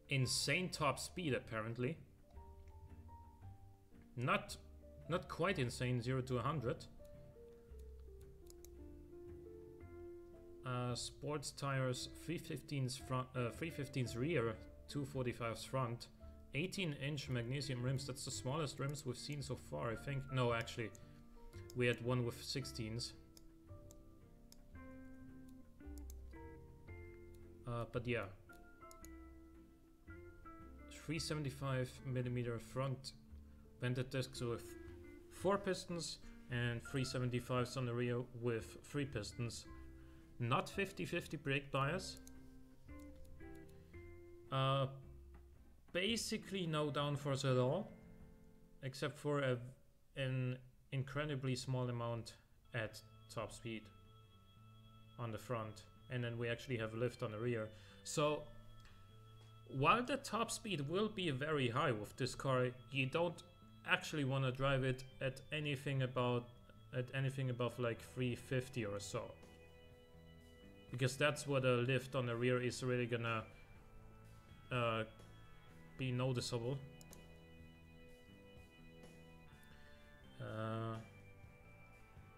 Insane top speed apparently. Not quite insane, 0 to 100. Sports tires, 315s front, 315s rear, 245s front, 18-inch magnesium rims. That's the smallest rims we've seen so far, I think. No, actually, we had one with 16s. But yeah, 375mm front vented discs with 4 pistons and 375s on the rear with 3 pistons. Not 50-50 brake bias. Basically no downforce at all, except for an incredibly small amount at top speed on the front, and then we actually have lift on the rear. So while the top speed will be very high with this car, you don't actually want to drive it at anything above like 350 or so, because that's what a lift on the rear is really gonna be noticeable.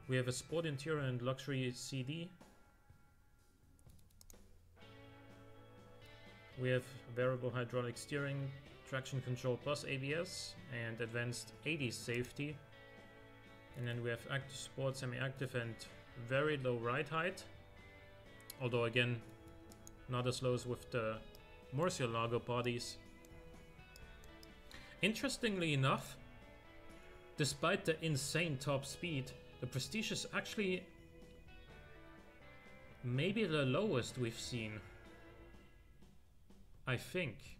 We have a sport interior and luxury CD. We have variable hydraulic steering, traction control plus ABS, and advanced 80s safety. And then we have active sport, semi-active, and very low ride height. Although again, not as low as with the Murcielago bodies. Interestingly enough, despite the insane top speed, the Prestige is actually maybe the lowest we've seen, I think.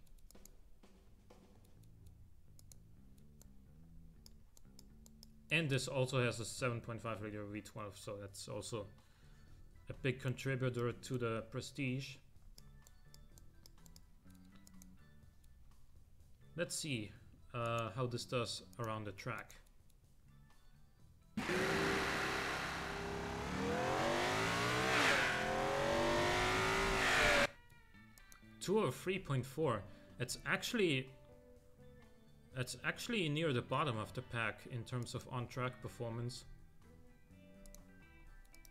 And this also has a 7.5 liter V12, so that's also a big contributor to the Prestige. Let's see how this does around the track. 203.4. It's actually near the bottom of the pack in terms of on-track performance.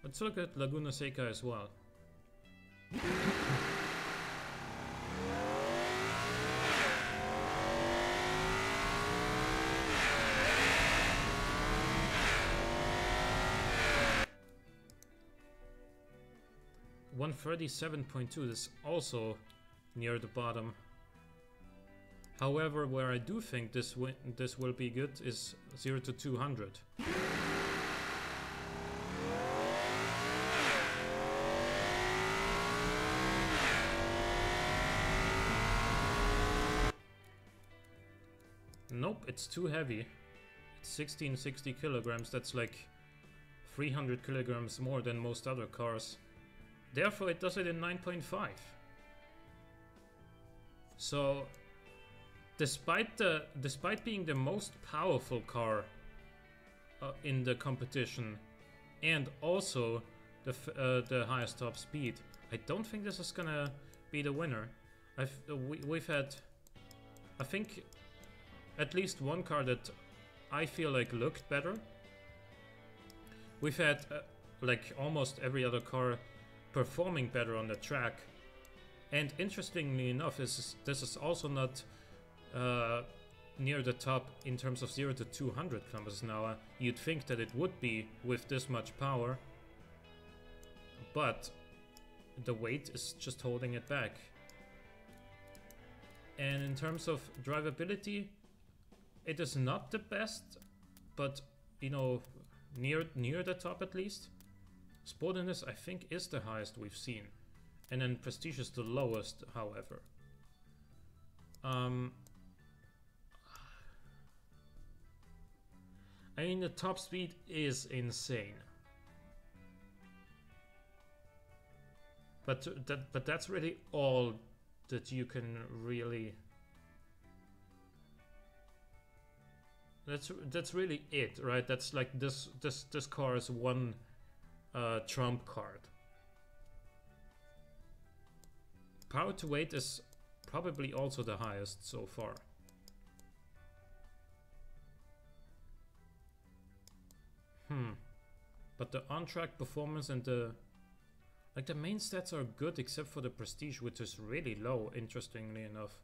Let's look at Laguna Seca as well. $137.2 is also near the bottom. However, where I do think this will be good is 0 to 200. Nope, it's too heavy. It's 1660 kilograms. That's like 300 kilograms more than most other cars. Therefore, it does it in 9.5. So, despite being the most powerful car in the competition, and also the highest top speed, I don't think this is gonna be the winner. We've had, I think, at least one car that I feel like looked better. We've had like almost every other car performing better on the track. And interestingly enough, this is also not near the top in terms of 0 to 200 kilometers an hour. You'd think that it would be with this much power, but the weight is just holding it back. And in terms of drivability, it is not the best, but you know, near the top at least. Sportiness, I think, is the highest we've seen. And then Prestige is the lowest, however. I mean, the top speed is insane. But that's really all that you can really... That's really it, right? That's like this car is one trump card. Power to weight is probably also the highest so far. But the on-track performance and the main stats are good except for the Prestige, which is really low, interestingly enough.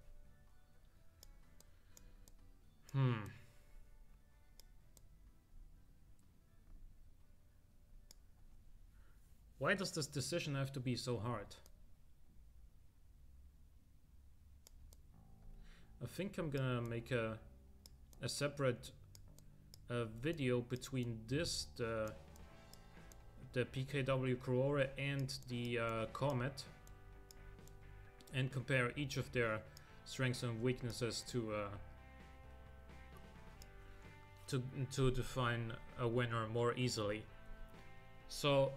Why does this decision have to be so hard? think I'm gonna make a separate video between this, the PKW Corora and the Comet, and compare each of their strengths and weaknesses to define a winner more easily. So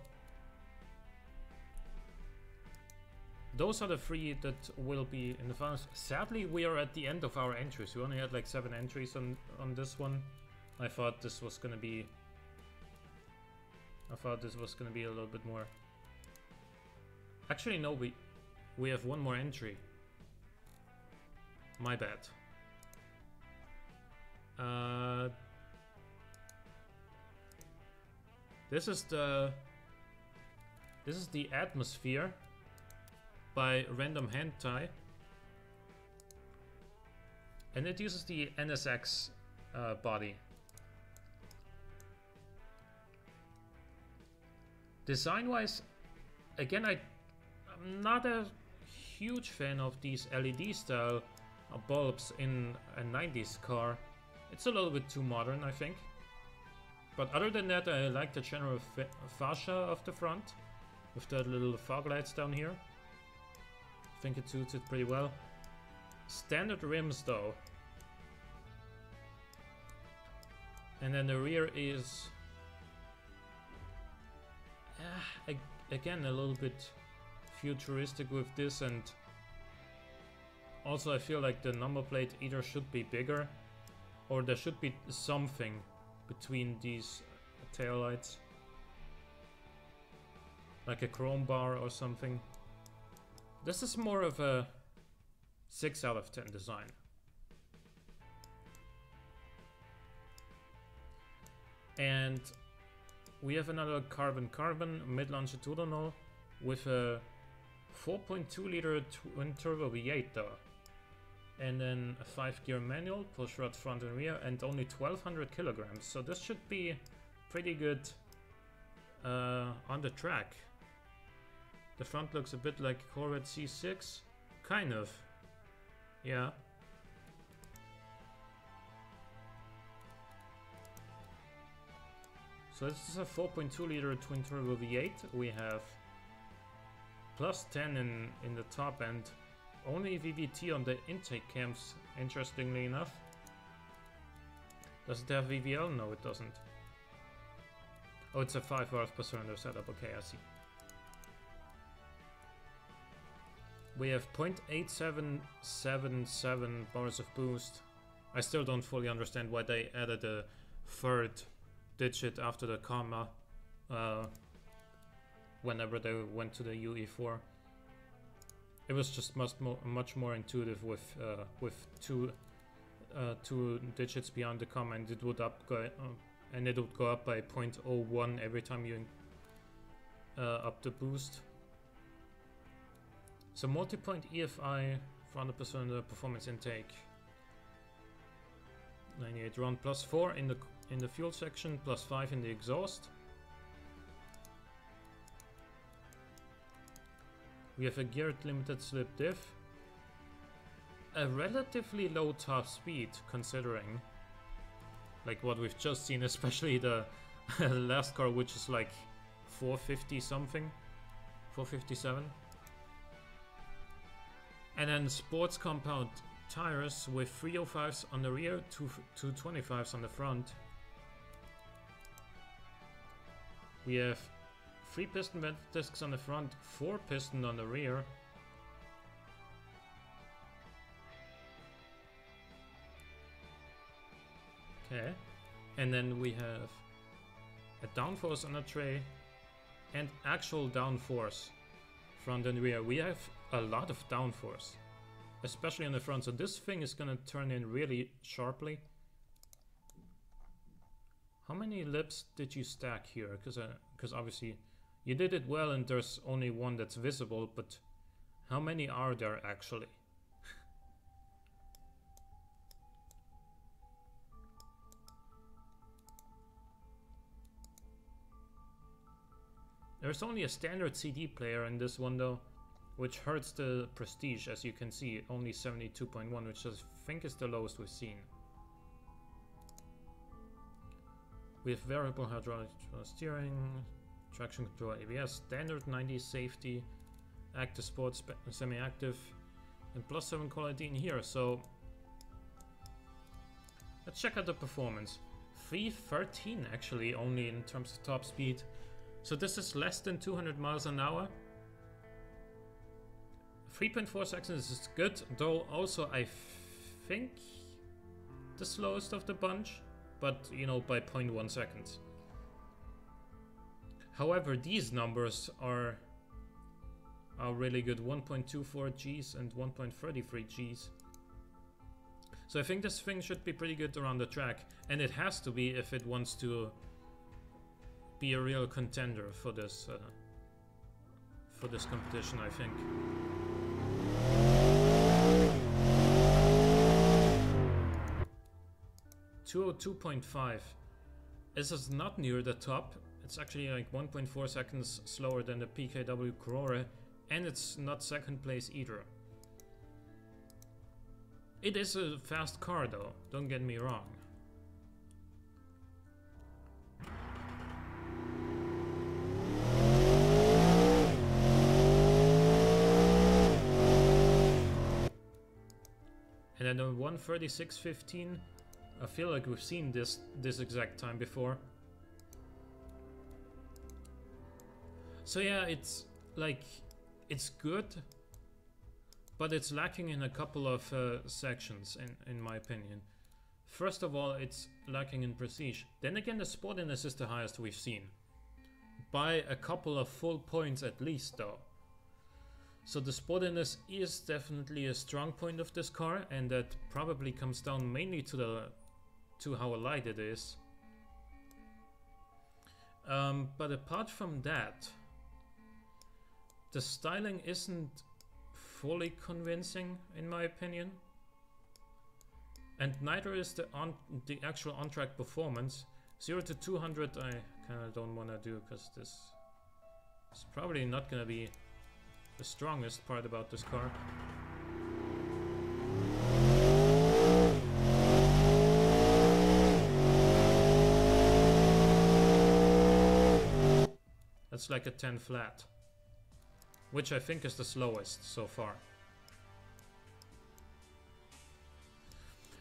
those are the 3 that will be in the finals. Sadly, we are at the end of our entries. We only had like 7 entries on this one. I thought this was gonna be a little bit more. Actually, no, we have 1 more entry. My bad. This is the Atmosphere by Random Hand Tie, and it uses the NSX body. Design-wise, again, I'm not a huge fan of these LED style bulbs in a 90s car. It's a little bit too modern, I think. But other than that, I like the general fascia of the front with the little fog lights down here. I think it suits it pretty well. Standard rims though. And then the rear is again a little bit futuristic with this, and also I feel like the number plate either should be bigger or there should be something between these taillights, like a chrome bar or something. This is more of a 6 out of 10 design. And we have another carbon mid-longitudinal with a 4.2 liter twin turbo V8 though. And then a 5-gear manual, push rod front and rear, and only 1200 kilograms. So this should be pretty good on the track. The front looks a bit like Corvette C6, kind of. Yeah. So this is a 4.2 liter twin turbo V8. We have plus 10 in the top end. Only VVT on the intake cams, interestingly enough. Does it have VVL? No, it doesn't. Oh, it's a 5 valve per cylinder setup. Okay, I see. We have 0.8777 bars of boost. I still don't fully understand why they added a 3rd digit after the comma whenever they went to the UE4. It was just much more intuitive with two digits beyond the comma, and it would go up by 0.01 every time you up the boost. So multi-point EFI for 100% of the performance intake. 98 round plus 4 in the fuel section, plus 5 in the exhaust. We have a geared limited slip diff. A relatively low top speed considering like what we've just seen, especially the last car, which is like 450 something, 457. And then sports compound tires with 305s on the rear, 225s on the front. We have 3 piston vent discs on the front, 4 piston on the rear. Okay, and then we have a downforce on the tray and actual downforce front and rear. We have a lot of downforce, especially on the front, so this thing is gonna turn in really sharply. How many lips did you stack here? Because obviously you did it well and there's only one that's visible, but how many are there actually? There's only a standard CD player in this one though, which hurts the prestige, as you can see, only 72.1, which I think is the lowest we've seen. We have variable hydraulic steering, traction control, ABS, standard 90 safety, active sports, semi-active, and +7 quality in here. So let's check out the performance. 313 actually only in terms of top speed. So this is less than 200 miles an hour. 3.4 seconds is good, though also I think the slowest of the bunch, but you know, by 0.1 seconds. However, these numbers are really good. 1.24 Gs and 1.33 Gs. So I think this thing should be pretty good around the track, and it has to be if it wants to be a real contender for this competition, I think. .202.5. This is not near the top. It's actually like 1.4 seconds slower than the PKW Corora, and it's not second place either. It is a fast car though, don't get me wrong. And then on 1:36.15, I feel like we've seen this exact time before. So yeah, it's like, it's good, but it's lacking in a couple of sections, in my opinion. First of all, it's lacking in prestige. Then again, the sportiness is the highest we've seen. By a couple of full points at least, though. So the sportiness is definitely a strong point of this car, and that probably comes down mainly to how light it is. But apart from that, the styling isn't fully convincing, in my opinion, and neither is the actual on-track performance. 0 to 200 I kind of don't want to do, because this is probably not going to be the strongest part about this car. That's like a 10 flat, which I think is the slowest so far.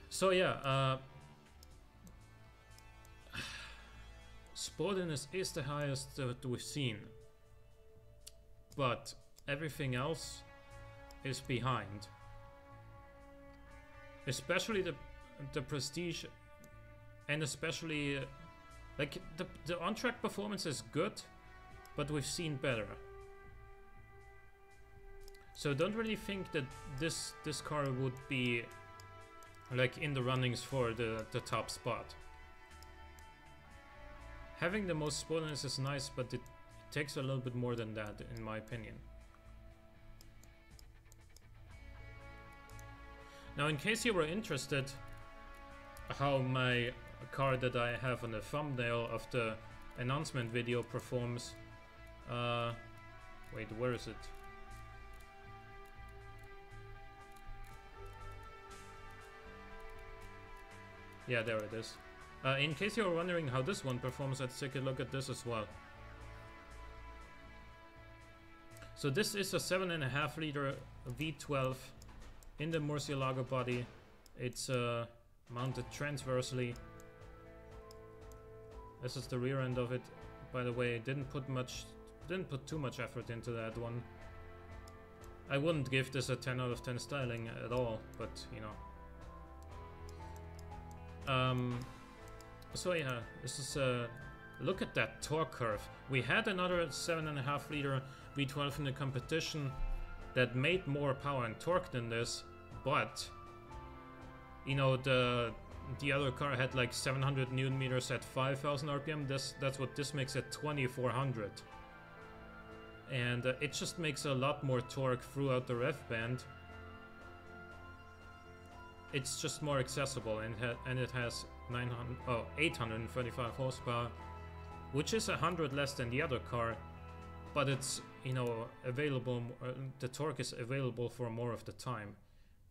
So yeah, sportiness is the highest that we've seen, but everything else is behind. Especially the prestige, and especially like the on-track performance is good, but we've seen better. So don't really think that this car would be like in the runnings for the top spot. Having the most sportiness is nice, but it takes a little bit more than that, in my opinion. Now, in case you were interested how my car that I have on the thumbnail of the announcement video performs, wait, where is it? Yeah, there it is. In case you're wondering how this one performs, let's take a look at this as well. So this is a 7.5 liter V12 in the Murcielago body. It's mounted transversely. This is the rear end of it. By the way, didn't put too much effort into that one. I wouldn't give this a 10 out of 10 styling at all, but you know. So yeah, this is look at that torque curve. We had another 7.5 liter V12 in the competition that made more power and torque than this, but you know, the other car had like 700 Newton meters at 5,000 RPM. That's what this makes at 2,400, and it just makes a lot more torque throughout the rev band. It's just more accessible, and it has 835 horsepower, which is 100 less than the other car, but it's you know, available. The torque is available for more of the time,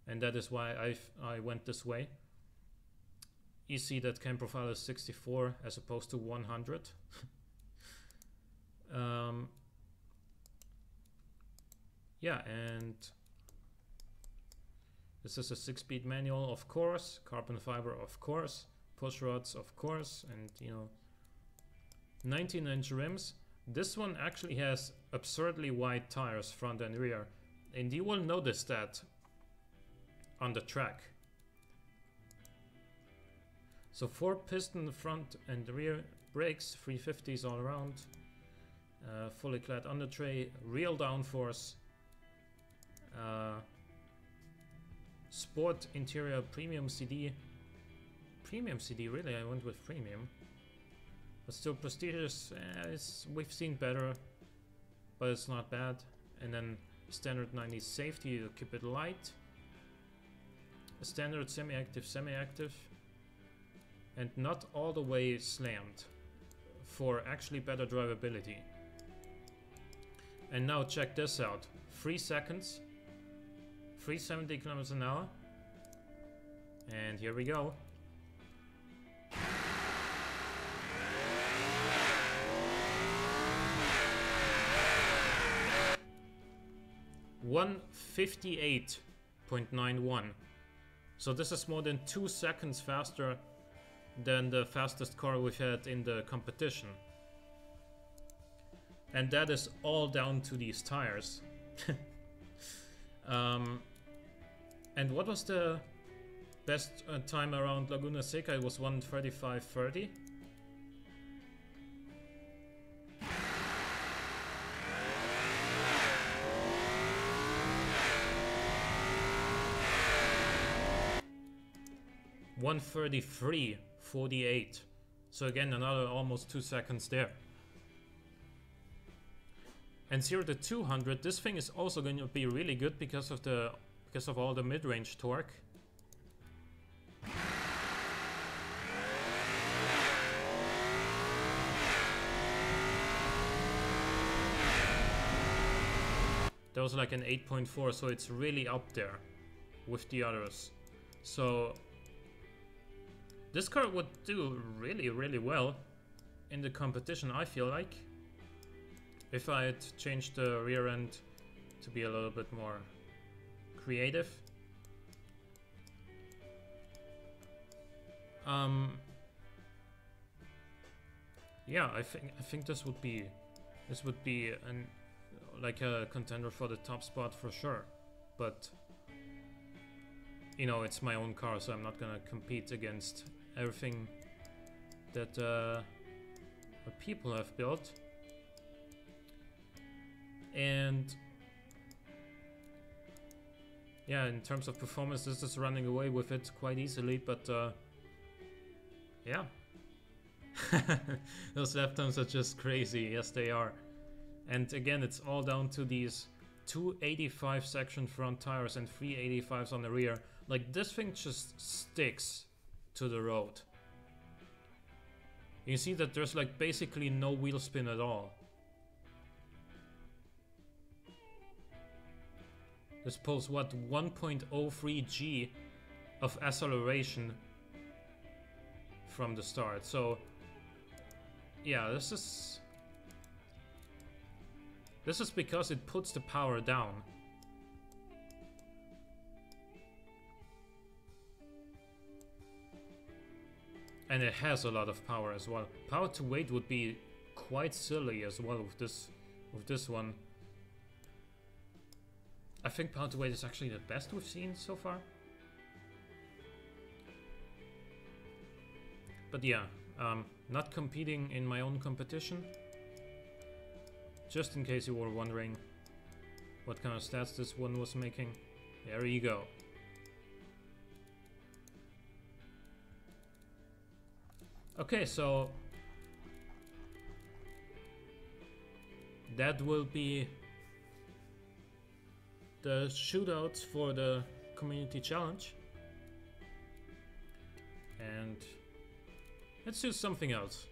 and that is why I went this way. You see that cam profile is 64 as opposed to 100. Yeah, and this is a 6-speed manual, of course, carbon fiber, of course, push rods, of course, and you know, 19-inch rims. This one actually has absurdly wide tires, front and rear, and you will notice that on the track. So 4-piston front and rear brakes, 350s all around, fully clad under tray, real downforce, sport interior, premium CD. Premium CD, really? I went with premium. But still prestigious. We've seen better, but it's not bad. And then standard 90s safety to keep it light. A standard semi-active, and not all the way slammed for actually better drivability. And now check this out. 3 seconds, 370 kilometers an hour, and here we go. (158.91). So this is more than 2 seconds faster than the fastest car we've had in the competition. And that is all down to these tires. And what was the best time around Laguna Seca? It was 1:35.30. (1:33.48). So again, another almost 2 seconds there. And 0 to 200, this thing is also going to be really good because of all the mid-range torque. That was like an 8.4, so it's really up there with the others. So this car would do really, really well in the competition, I feel like, if I had changed the rear end to be a little bit more creative. Yeah, I think this would be like a contender for the top spot for sure. But you know, it's my own car, so I'm not gonna compete against everything that people have built. And yeah, in terms of performance, this is running away with it quite easily, but yeah. Those lap times are just crazy, yes they are. And again, it's all down to these 285 section front tires and 385s on the rear. Like, this thing just sticks to the road. You see that there's like basically no wheel spin at all. This pulls what, 1.03 G of acceleration from the start. So yeah, this is because it puts the power down. And it has a lot of power as well. Power to weight would be quite silly as well with this one. I think power to weight is actually the best we've seen so far. But yeah, not competing in my own competition. Just in case you were wondering what kind of stats this one was making. There you go. Okay, so that will be the shootouts for the community challenge. And let's do something else.